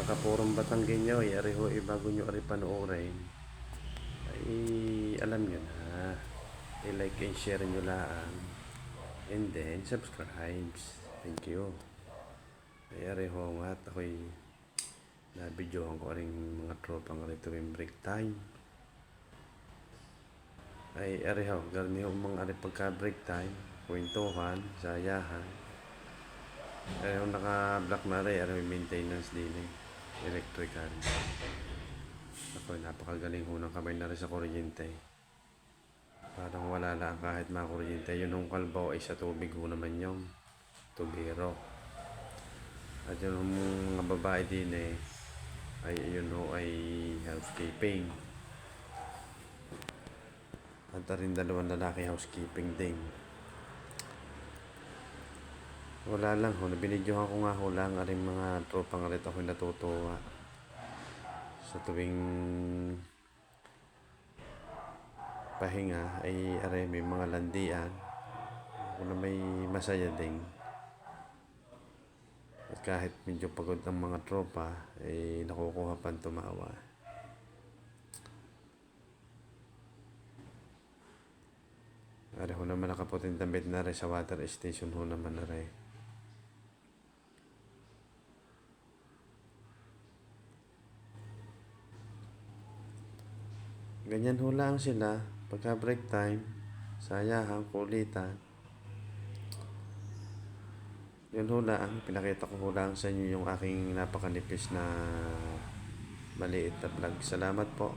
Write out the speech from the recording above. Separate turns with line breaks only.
Mga kapurong Batanggenyo, ari ho, bago nyo ari panoorin, ay alam nyo na, i-like and share nyo lang, and then subscribe. Thank you. Ay ari ho nga, at ako'y na-videohan ko rin mga tropang ari tuwing break time. Ay ari ho, garni ho mga ari pagka break time, kwentuhan, sayahan. Ay ho, naka-block na rin, ari maintenance din electrical. Ako, napakagaling ho ng kamay na rin sa kuryente. Parang wala lang kahit makuryente. Yun hong kalbaw ay sa tubig ho naman yung tubero. At yun hong mga babae din ay yun ho ay housekeeping. At rin dalawang lalaki housekeeping din. Wala lang ho, nabinidyohan ko nga ho lang aring mga tropang arit ako'y natutuwa. Sa tuwing pahinga ay aray may mga landian ako na may masaya din. At kahit medyo pagod ang mga tropa ay nakukuha pang tumawa. Aray ho naman nakaputing damit na rin sa water station ho naman na rin. Ganyan ho lang sila pagka break time, sayahan, kulitan. Yun ho lang, pinakita ko ho lang sa inyo yung aking napakanipis na maliit na vlog. Salamat po.